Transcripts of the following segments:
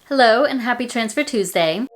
Hello and happy Transfer Tuesday.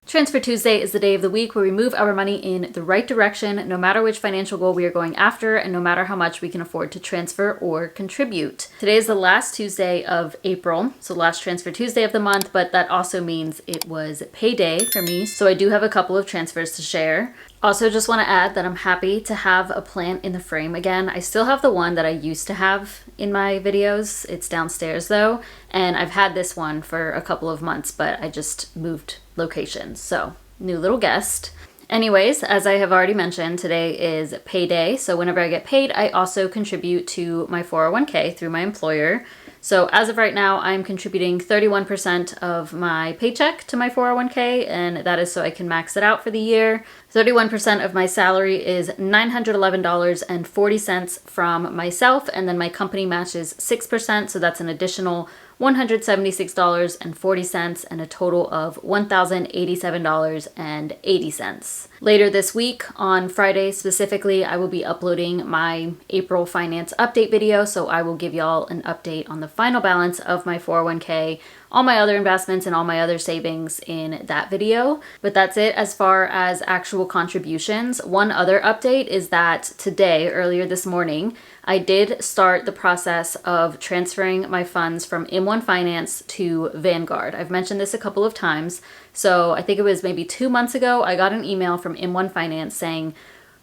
Transfer Tuesday is the day of the week where we move our money in the right direction, no matter which financial goal we are going after and no matter how much we can afford to transfer or contribute. Today is the last Tuesday of April, so last Transfer Tuesday of the month, but that also means it was payday for me, so I do have a couple of transfers to share. Also, just want to add that I'm happy to have a plant in the frame again. I still have the one that I used to have in my videos. It's downstairs though, and I've had this one for a couple of months, but I just moved locations, so new little guest. Anyways, as I have already mentioned, today is payday, so whenever I get paid, I also contribute to my 401k through my employer. So as of right now, I'm contributing 31% of my paycheck to my 401k, and that is so I can max it out for the year. 31% of my salary is $911.40 from myself, and then my company matches 6%, so that's an additional $176.40 and a total of $1,087.80. Later this week, on Friday specifically, I will be uploading my April finance update video, so I will give y'all an update on the final balance of my 401k, all my other investments, and all my other savings in that video. But that's it as far as actual contributions. One other update is that today, earlier this morning, I did start the process of transferring my funds from M1 Finance to Vanguard. I've mentioned this a couple of times. So I think it was maybe 2 months ago, I got an email from M1 Finance saying,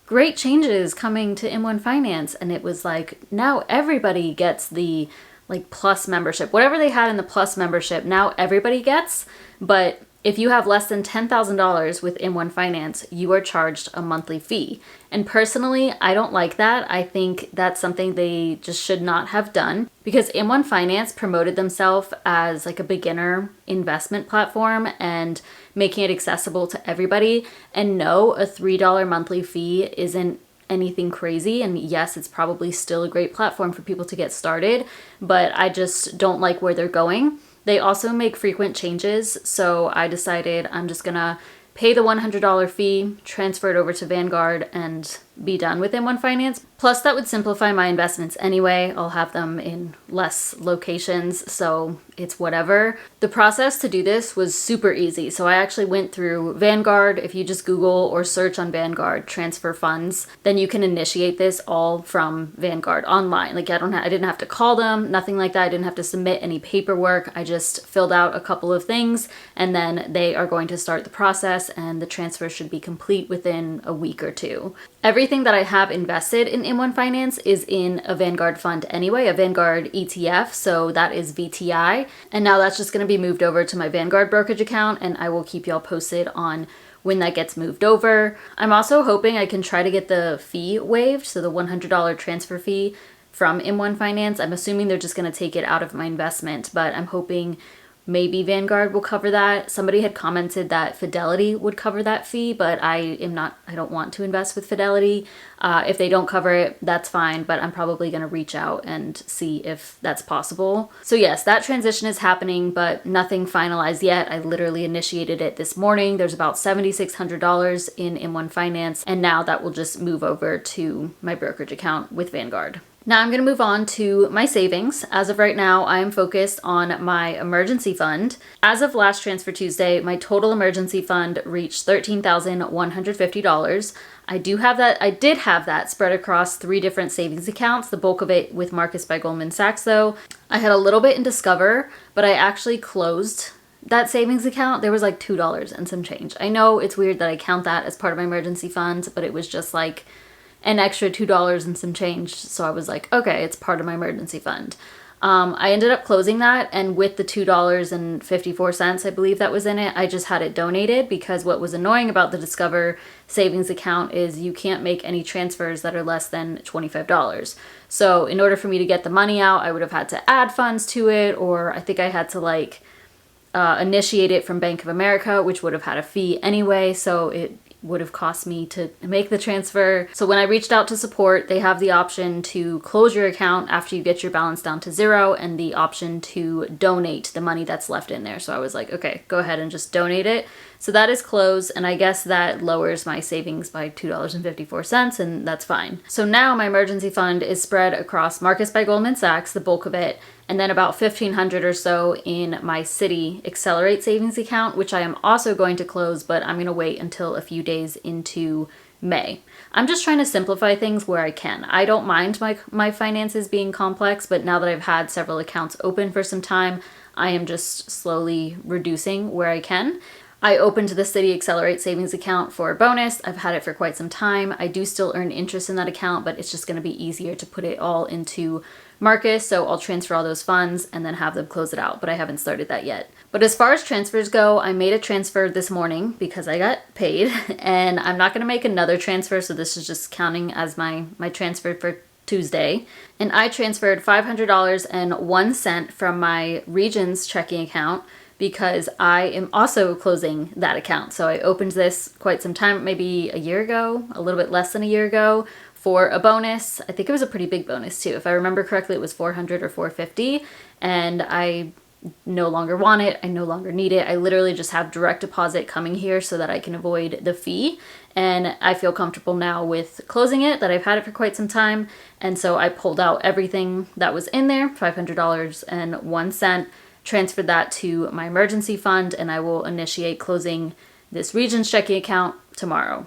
great changes coming to M1 Finance. And it was like, now everybody gets the plus membership. Whatever they had in the plus membership, now everybody gets. But if you have less than $10,000 with M1 Finance, you are charged a monthly fee. And personally, I don't like that. I think that's something they just should not have done, because M1 Finance promoted themselves as like a beginner investment platform and making it accessible to everybody. And no, a $3 monthly fee isn't anything crazy, and yes, it's probably still a great platform for people to get started, but I just don't like where they're going. They also make frequent changes, so I decided I'm just gonna pay the $100 fee, transfer it over to Vanguard, and be done with M1 Finance. Plus, that would simplify my investments anyway. I'll have them in less locations, so it's whatever. The process to do this was super easy. So I actually went through Vanguard. If you just Google or search on Vanguard transfer funds, then you can initiate this all from Vanguard online. Like I didn't have to call them, nothing like that. I didn't have to submit any paperwork. I just filled out a couple of things, and then they are going to start the process, and the transfer should be complete within a week or two. Everything that I have invested in M1 Finance is in a Vanguard fund anyway, a Vanguard ETF, so that is VTI. And now that's just going to be moved over to my Vanguard brokerage account, and I will keep y'all posted on when that gets moved over. I'm also hoping I can try to get the fee waived, so the $100 transfer fee from M1 Finance. I'm assuming they're just going to take it out of my investment, but I'm hoping maybe Vanguard will cover that. Somebody had commented that Fidelity would cover that fee, but I don't want to invest with Fidelity. If they don't cover it, that's fine, but I'm probably going to reach out and see if that's possible. So yes, that transition is happening, but nothing finalized yet. I literally initiated it this morning. There's about $7,600 in M1 Finance, and now that will just move over to my brokerage account with Vanguard. Now I'm going to move on to my savings. As of right now, I am focused on my emergency fund. As of last Transfer Tuesday, my total emergency fund reached $13,150. I did have that spread across 3 different savings accounts, the bulk of it with Marcus by Goldman Sachs though. I had a little bit in Discover, but I actually closed that savings account. There was like $2 and some change. I know it's weird that I count that as part of my emergency fund, but it was just like an extra $2 and some change. So I was like, okay, it's part of my emergency fund. I ended up closing that, and with the $2.54, I believe that was in it, I just had it donated, because what was annoying about the Discover savings account is you can't make any transfers that are less than $25. So in order for me to get the money out, I would have had to add funds to it, or I think I had to initiate it from Bank of America, which would have had a fee anyway. So it would have cost me to make the transfer. So when I reached out to support, they have the option to close your account after you get your balance down to 0, and the option to donate the money that's left in there. So I was like, okay, go ahead and just donate it. So that is closed, and I guess that lowers my savings by $2.54, and that's fine. So now my emergency fund is spread across Marcus by Goldman Sachs, the bulk of it, and then about $1,500 or so in my Citi Accelerate savings account, which I am also going to close, but I'm going to wait until a few days into May. I'm just trying to simplify things where I can. I don't mind my finances being complex, but now that I've had several accounts open for some time, I am just slowly reducing where I can. I opened the Citi Accelerate savings account for a bonus. I've had it for quite some time. I do still earn interest in that account, but it's just going to be easier to put it all into Marcus, so I'll transfer all those funds and then have them close it out, but I haven't started that yet. But as far as transfers go, I made a transfer this morning because I got paid, and I'm not going to make another transfer, so this is just counting as my transfer for Tuesday. And I transferred $500.01 from my Regions checking account because I am also closing that account. So I opened this quite some time, maybe a year ago, a little bit less than a year ago, for a bonus. I think it was a pretty big bonus too. If I remember correctly, it was $400 or $450, and I no longer want it. I no longer need it. I literally just have direct deposit coming here so that I can avoid the fee. And I feel comfortable now with closing it, that I've had it for quite some time. And so I pulled out everything that was in there, $500.01, transferred that to my emergency fund, and I will initiate closing this Regions checking account tomorrow.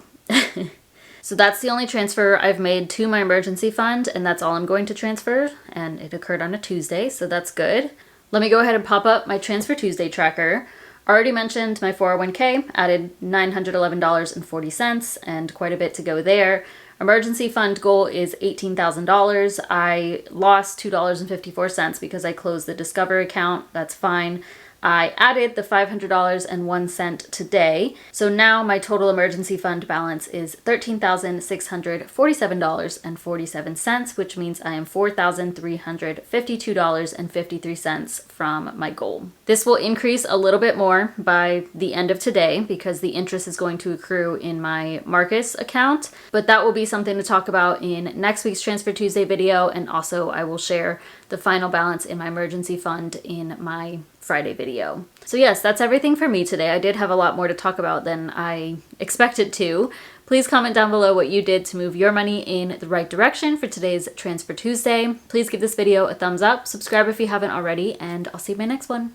So that's the only transfer I've made to my emergency fund, and that's all I'm going to transfer, and it occurred on a Tuesday, so that's good. Let me go ahead and pop up my Transfer Tuesday tracker. Already mentioned my 401k, added $911.40, and quite a bit to go there. Emergency fund goal is $18,000. I lost $2.54 because I closed the Discover account. That's fine. I added the $500.01 today. So now my total emergency fund balance is $13,647.47, which means I am $4,352.53 from my goal. This will increase a little bit more by the end of today because the interest is going to accrue in my Marcus account, but that will be something to talk about in next week's Transfer Tuesday video, and also I will share the final balance in my emergency fund in my Friday video. So yes, that's everything for me today. I did have a lot more to talk about than I expected to. Please comment down below what you did to move your money in the right direction for today's Transfer Tuesday. Please give this video a thumbs up, subscribe if you haven't already, and I'll see you in my next one.